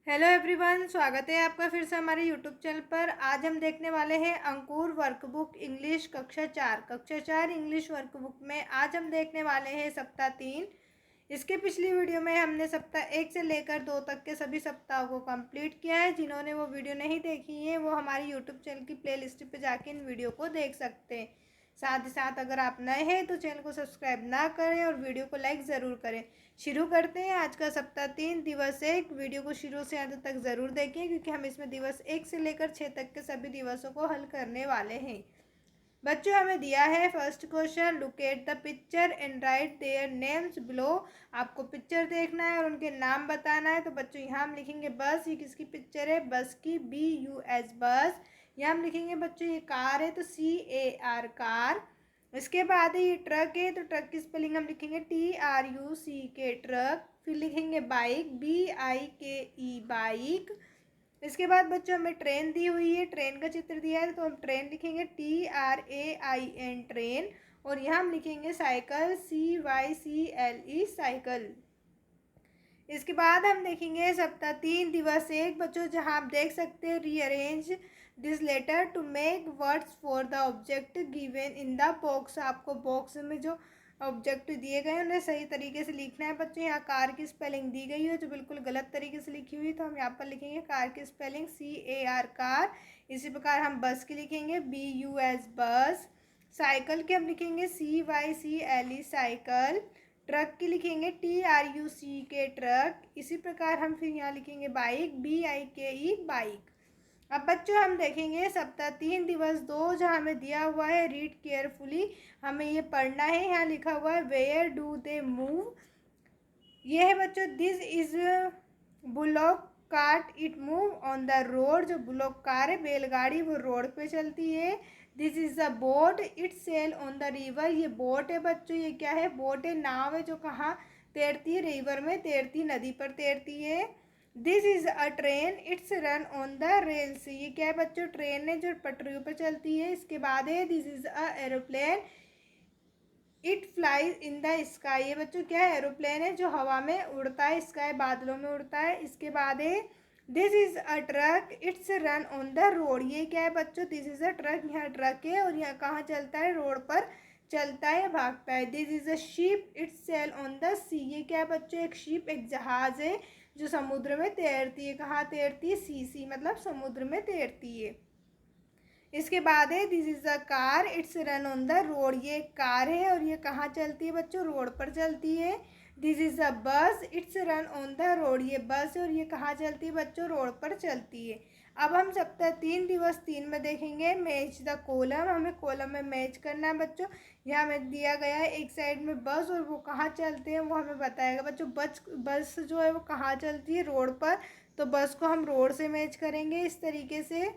Hello everyone, स्वागत है आपका फिर से हमारे यूट्यूब चैनल पर। आज हम देखने वाले हैं अंकुर वर्कबुक इंग्लिश कक्षा 4 इंग्लिश वर्कबुक में आज हम देखने वाले हैं सप्ताह 3। इसके पिछली वीडियो में हमने सप्ताह 1 से लेकर 2 तक के सभी सप्ताहों को कंप्लीट किया है। जिन्होंने वो वीडियो नहीं देखी है वो हमारी यूट्यूब चैनल की प्लेलिस्ट पे जाके इन वीडियो को देख सकते हैं। साथ ही साथ अगर आप नए हैं तो चैनल को सब्सक्राइब ना करें और वीडियो को लाइक ज़रूर करें। शुरू करते हैं आज का सप्ताह 3 दिवस 1। वीडियो को शुरू से अंत तक ज़रूर देखें क्योंकि हम इसमें दिवस 1 से लेकर 6 तक के सभी दिवसों को हल करने वाले हैं। बच्चों, हमें दिया है first question, look at the picture and right their names below. आपको पिक्चर देखना है और उनके नाम बताना है। तो बच्चों यहाँ हम लिखेंगे बस। ये किसकी पिक्चर है? बस की, BUS बस। यहाँ हम लिखेंगे बच्चों ये कार है तो CAR कार। इसके बाद ये ट्रक है तो ट्रक की स्पेलिंग हम लिखेंगे TRUCK ट्रक। फिर लिखेंगे बाइक, BIKE बाइक। इसके बाद बच्चों हमें ट्रेन दी हुई है, ट्रेन का चित्र दिया है तो हम ट्रेन लिखेंगे TRAIN ट्रेन। और यहाँ हम लिखेंगे साइकिल, CYCLE साइकिल। इसके बाद हम देखेंगे सप्ताह 3 दिवस 1 बच्चों, जहाँ आप देख सकते हैं rearrange this letter to make words for the object given in the box. आपको बॉक्स में जो ऑब्जेक्ट दिए गए हैं उन्हें सही तरीके से लिखना है बच्चों। यहाँ कार की स्पेलिंग दी गई है जो बिल्कुल गलत तरीके से लिखी हुई है, तो हम यहाँ पर लिखेंगे कार की स्पेलिंग CAR कार। इसी प्रकार हम बस की लिखेंगे BUS बस। साइकिल के हम लिखेंगे CYCLE साइकिल। ट्रक की लिखेंगे TRUCK ट्रक। इसी प्रकार हम फिर यहाँ लिखेंगे बाइक, BIKE बाइक। अब बच्चों हम देखेंगे सप्ताह 3 दिवस 2, जहाँ हमें दिया हुआ है रीड केयरफुली। हमें ये पढ़ना है। यहाँ लिखा हुआ है वेयर डू दे मूव। ये है बच्चों this is bullock cart it move on the road. जो बुलॉक कार है, बैलगाड़ी, वो रोड पे चलती है। This is a boat it sail on the river. ये बोट है बच्चों। ये क्या है? बोट है, नाव है जो कहाँ तैरती है? रिवर में तैरती, नदी पर तैरती है। This is a train it's run on the rails. ये क्या है बच्चों? ट्रेन है जो पटरियों पर चलती है। इसके बाद है this is a aeroplane it flies in the sky. ये बच्चों क्या है? एरोप्लेन है जो हवा में उड़ता है, स्काई बादलों में उड़ता है। इसके बाद है this is a truck it's run on the road. ये क्या है बच्चों? दिस इज अ ट्रक, यहाँ ट्रक है और यहाँ कहाँ चलता है? रोड पर चलता है, भागता है। This is a ship it's sail on the sea. ये क्या है बच्चों? एक शिप, एक जहाज है जो समुद्र में तैरती है। कहाँ तैरती है? सी मतलब समुद्र में तैरती है। इसके बाद है this is a car it's run on the road. ये एक कार है और ये कहाँ चलती है बच्चों? रोड पर चलती है। दिस इज अ बस it's run on the road. ये बस है और ये कहाँ चलती है बच्चों? रोड पर चलती है। अब हम सप्ताह 3 दिवस 3 में देखेंगे मैच द कॉलम। हमें कॉलम में मैच करना है बच्चों। यहाँ हमें दिया गया है एक साइड में बस और वो कहाँ चलते हैं वो हमें बताएगा बच्चों। बस जो है वो कहाँ चलती है? रोड पर। तो बस को हम रोड से मैच करेंगे इस तरीके से।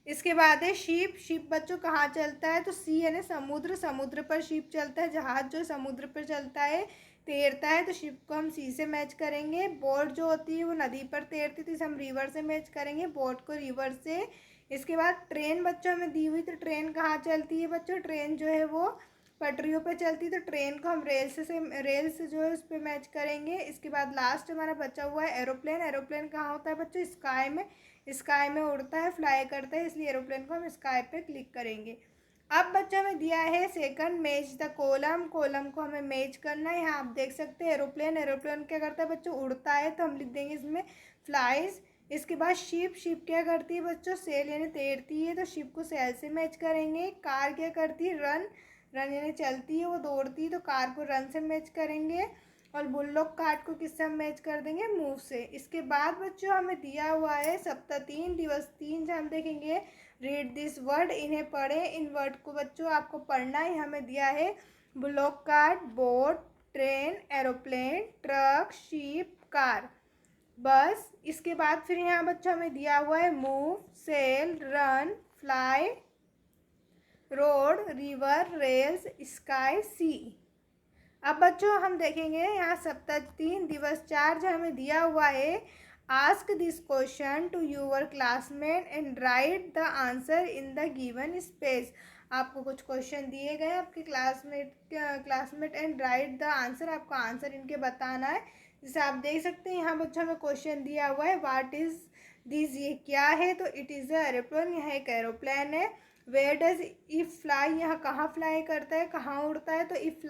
इसके बाद है शिप। शिप बच्चों कहाँ चलता है? तो सी यानी समुद्र, समुद्र पर शिप चलता है। जहाज जो समुद्र पर चलता है, तैरता है, तो शिप को हम सी से मैच करेंगे। बोट जो होती है वो नदी पर तैरती है तो इसे हम रिवर से मैच करेंगे, बोट को रिवर से। इसके बाद ट्रेन बच्चों में दी हुई, तो ट्रेन कहाँ चलती है बच्चों? ट्रेन जो है वो पटरियों पर चलती है तो ट्रेन को हम रेल से जो है उस पर मैच करेंगे। इसके बाद लास्ट हमारा बचा हुआ है एरोप्लेन। एरोप्लेन कहाँ होता है बच्चों? स्काई में। स्काई में उड़ता है, फ्लाई करता है, इसलिए एरोप्लेन को हम स्काई पे क्लिक करेंगे। अब बच्चा हमें दिया है second match the column. Column को हमें मैच करना है। यहाँ आप देख सकते हैं एरोप्लेन। एरोप्लेन क्या करता है बच्चों? उड़ता है तो हम लिख देंगे इसमें फ्लाइज। इसके बाद शिप। शिप क्या करती है बच्चों? सेल यानी तैरती है तो शिप को सेल से मैच करेंगे। कार क्या करती है? रन। रन यानी चलती है, वो दौड़ती है तो कार को रन से मैच करेंगे। और बुल्लोक कार्ट को किससे हम मैच कर देंगे? मूव से। इसके बाद बच्चों हमें दिया हुआ है सप्ताह 3 दिवस 3, जहाँ हम देखेंगे रीड दिस वर्ड। इन्हें पढ़े। इन वर्ड को बच्चों आपको पढ़ना है। हमें दिया है bullock cart, boat, train, aeroplane, truck, ship, car, bus. इसके बाद फिर यहाँ बच्चों हमें दिया हुआ है move, sail, run, fly, road, river, rails, sky, sea. अब बच्चों हम देखेंगे यहाँ सप्ताह 3 दिवस 4, जो हमें दिया हुआ है ask this question to your classmate and write the answer in the given space. आपको कुछ क्वेश्चन दिए गए आपके classmate and write the answer. आपको आंसर इनके बताना है जैसे आप देख सकते हैं यहाँ बच्चों में क्वेश्चन दिया हुआ है व्हाट इज दिस, ये क्या है, तो इट इज़ अ एरोप्लेन, यह एक एरोप्लेन है। वेयर डज इफ फ्लाई, यहाँ कहाँ फ्लाई करता है, कहाँ उड़ता है, तो if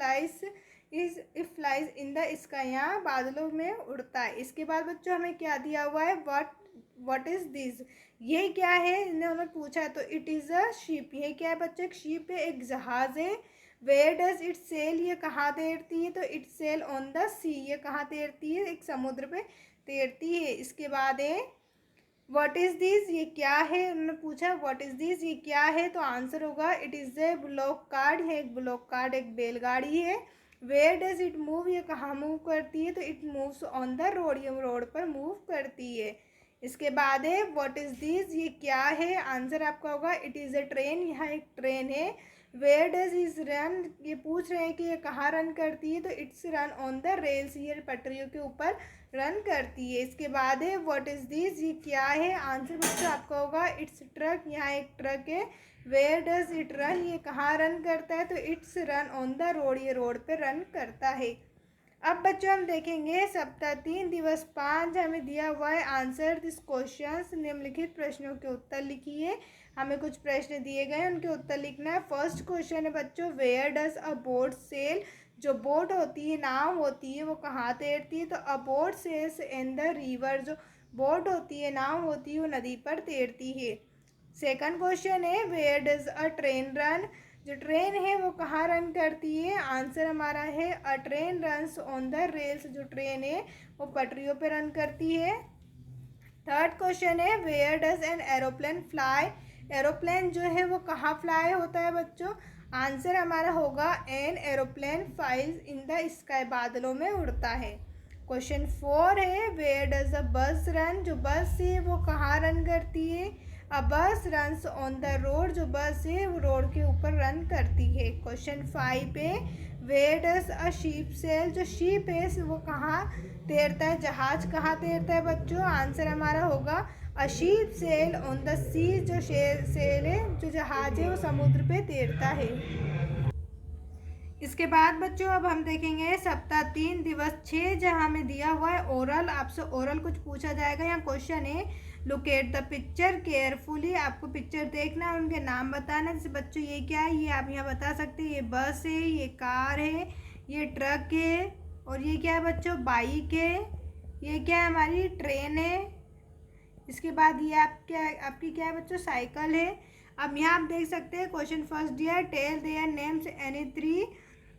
flies in the sky, यहाँ बादलों में उड़ता है। इसके बाद बच्चों हमें क्या दिया हुआ है, व्हाट इज दिस, ये क्या है, इन्होंने पूछा है, तो इट इज़ अ शिप, ये क्या है बच्चों, एक शिप है, एक जहाज़ है। वेयर डज इट सेल, ये कहाँ तैरती है, तो it sail on the sea, ये कहाँ तैरती है, एक समुद्र पे तैरती है। इसके बाद है व्हाट इज़ दिस, ये क्या है, उन्होंने पूछा व्हाट इज़ दिस, ये क्या है, तो आंसर होगा it is a block card है, एक ब्लॉक कार्ड एक बैलगाड़ी है। वेयर डज इट मूव, ये कहाँ मूव करती है, तो it moves on the road, ये रोड पर मूव करती है। इसके बाद है व्हाट इज़ दिस, ये क्या है, आंसर आपका होगा इट इज़ ए ट्रेन, यहाँ एक ट्रेन है। वेयर डज इज रन, ये पूछ रहे हैं कि ये कहाँ रन करती है, तो it's run on the rails, ये पटरियों के ऊपर रन करती है। इसके बाद है व्हाट इज़ दिस, ये क्या है, आंसर बच्चों आपका होगा इट्स ट्रक, यहाँ एक ट्रक है। वेयर डज इट रन, ये कहाँ रन करता है, तो it's run on the road, ये रोड पे रन करता है। अब बच्चों हम देखेंगे सप्ताह 3 दिवस 5, हमें दिया हुआ है आंसर दिस क्वेश्चंस, निम्नलिखित प्रश्नों के उत्तर लिखिए। हमें कुछ प्रश्न दिए गए हैं, उनके उत्तर लिखना है। फर्स्ट क्वेश्चन है बच्चों, where does a boat sail, जो बोट होती है, नाव होती है, वो कहाँ तैरती है, तो a boat sails in the river, जो बोट होती है, नाव होती है, वो नदी पर तैरती है। सेकंड क्वेश्चन है where does a train run, जो ट्रेन है वो कहाँ रन करती है, आंसर हमारा है a train runs on the rails, जो ट्रेन है वो पटरियों पे रन करती है। थर्ड क्वेश्चन है where does an aeroplane fly, aeroplane जो है वो कहाँ फ्लाई होता है बच्चों, आंसर हमारा होगा an aeroplane flies in the sky, बादलों में उड़ता है। क्वेश्चन 4 है वेयर डज अ बस रन, जो बस है वो कहाँ रन करती है, अ bus runs on the road, जो बस है वो रोड के ऊपर रन करती है। क्वेश्चन 5 पे where does a ship sail, जो शीप है वो कहाँ तैरता है, जहाज कहाँ तैरता है बच्चों, आंसर हमारा होगा a ship sail on the sea, जो सेल है, जो जहाज है वो समुद्र पे तैरता है। इसके बाद बच्चों अब हम देखेंगे सप्ताह 3 दिवस 6, जहाँ हमें दिया हुआ है ओरल, आपसे ओरल कुछ पूछा जाएगा। यहाँ क्वेश्चन है लोकेट द पिक्चर केयरफुली, आपको पिक्चर देखना है, उनके नाम बताना। जैसे बच्चों ये क्या है, ये आप यहाँ बता सकते हैं, ये बस है, ये कार है, ये ट्रक है, और ये क्या है बच्चों, बाइक है, ये क्या है हमारी ट्रेन है। इसके बाद ये आपकी क्या है बच्चों, साइकिल है। अब यहाँ आप देख सकते हैं क्वेश्चन फर्स्ट दिया है टेल देयर नेम्स एनी 3,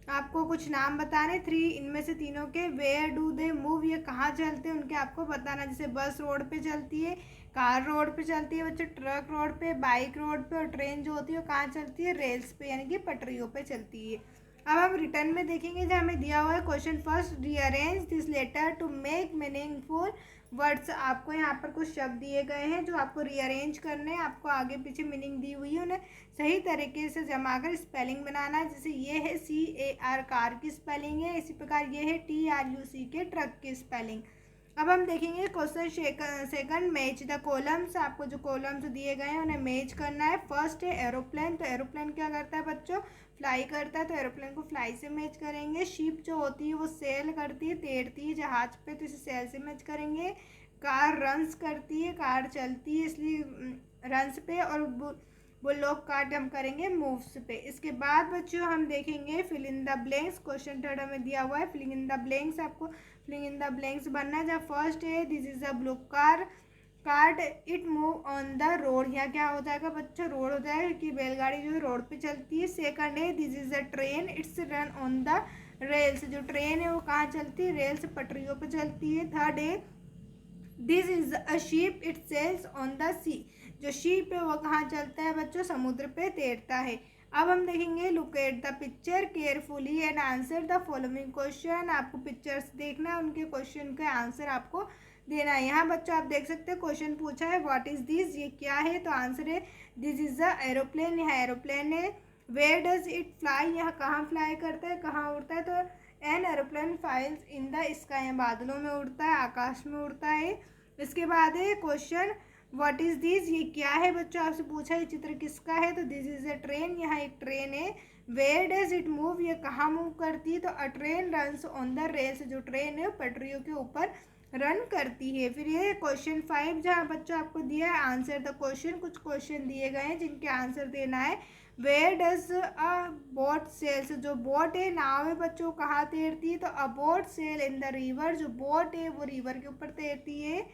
आपको कुछ नाम बताने 3, इनमें से तीनों के। वेयर डू दे मूव, ये कहाँ चलते हैं उनके आपको बताना। जैसे बस रोड पे चलती है, कार रोड पे चलती है बच्चों, ट्रक रोड पे, बाइक रोड पे, और ट्रेन जो होती है वो कहाँ चलती है, रेल्स पे, यानी कि पटरियों पे चलती है। अब हम रिटर्न में देखेंगे, जो हमें दिया हुआ है question first rearrange this letter to make meaningful words, आपको यहाँ पर कुछ शब्द दिए गए हैं जो आपको रीअरेंज करने हैं, आपको आगे पीछे मीनिंग दी हुई है, उन्हें सही तरीके से जमा कर स्पेलिंग बनाना है। जैसे ये है CAR कार की स्पेलिंग है, इसी प्रकार ये है TRUCK ट्रक की स्पेलिंग। अब हम देखेंगे question second match the columns, आपको जो कॉलम्स दिए गए हैं उन्हें मैच करना है। फर्स्ट है एरोप्लेन, तो एरोप्लेन क्या करता है बच्चों, फ्लाई करता है, तो एरोप्लेन को फ्लाई से मैच करेंगे। शिप जो होती है वो सेल करती है, तैरती है जहाज पे, तो इसे सेल से मैच करेंगे। कार रन्स करती है, कार चलती है इसलिए रन्स पे, और बुल्लोक कार्ट हम करेंगे मूव्स पे। इसके बाद बच्चों हम देखेंगे fill in the blanks, question third हमें दिया हुआ है फिलिंग इन द ब्लैंक्स, आपको फिलिंग इन द ब्लैंक्स बनना है। जब फर्स्ट है this is a blue car card it move on the road, यहाँ क्या हो जाएगा बच्चों, रोड हो जाएगा कि बैलगाड़ी जो है रोड पे चलती है। सेकंड है this is a train it's run on the rails, जो ट्रेन है वो कहाँ चलती है, रेल्स पटरियों पे चलती है। थर्ड है this is a ship it sails on the sea, जो शिप है वो कहाँ चलता है बच्चों, समुद्र पे तैरता है। अब हम देखेंगे look at the picture carefully and answer the following question, आपको पिक्चर्स देखना है, उनके क्वेश्चन का आंसर आपको देना है। यहाँ बच्चों आप देख सकते हैं क्वेश्चन पूछा है व्हाट इज दिस, ये क्या है, तो आंसर है दिस इज अ एरोप्लेन, यहाँ एरोप्लेन है। वेयर डज इट फ्लाई, यहाँ कहाँ फ्लाई करता है, कहाँ उड़ता है, तो an aeroplane files in the sky, बादलों में उड़ता है, आकाश में उड़ता है। इसके बाद है क्वेश्चन व्हाट इज़ दिस, ये क्या है बच्चों, आपसे पूछा ये चित्र किसका है, तो दिस इज़ अ ट्रेन, यहाँ एक ट्रेन है। वेयर डज इट मूव, ये कहाँ मूव करती है, तो अ train runs on the rails, जो ट्रेन है पटरियों के ऊपर रन करती है। फिर ये क्वेश्चन 5 जहाँ बच्चों आपको दिया है आंसर द क्वेश्चन, कुछ क्वेश्चन दिए गए हैं जिनके आंसर देना है। Where does a boat sails, जो बोट है नाव है बच्चों कहाँ तैरती है, तो a boat sail in the river, जो बोट है वो रिवर के ऊपर तैरती है।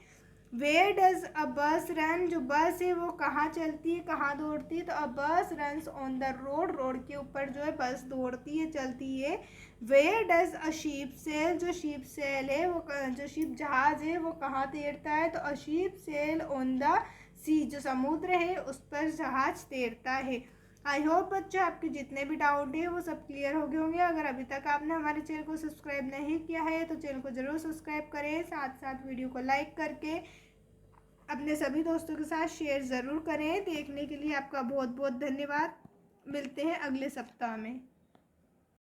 वेयर डज अ बस रन, जो बस है वो कहाँ चलती है, कहाँ दौड़ती है, तो a bus runs on the road, road के ऊपर जो है बस दौड़ती है, चलती है। Where does a ship sail, जो शिप सेल है वो जो शिप जहाज है वो कहाँ तैरता है, तो a ship sail on the sea, जो समुद्र है उस पर जहाज तैरता है। आई होप बच्चों आपके जितने भी डाउट है वो सब क्लियर हो गए होंगे। अगर अभी तक आपने हमारे चैनल को सब्सक्राइब नहीं किया है तो चैनल को ज़रूर सब्सक्राइब करें, साथ साथ वीडियो को लाइक करके अपने सभी दोस्तों के साथ शेयर ज़रूर करें। देखने के लिए आपका बहुत बहुत धन्यवाद। मिलते हैं अगले सप्ताह में।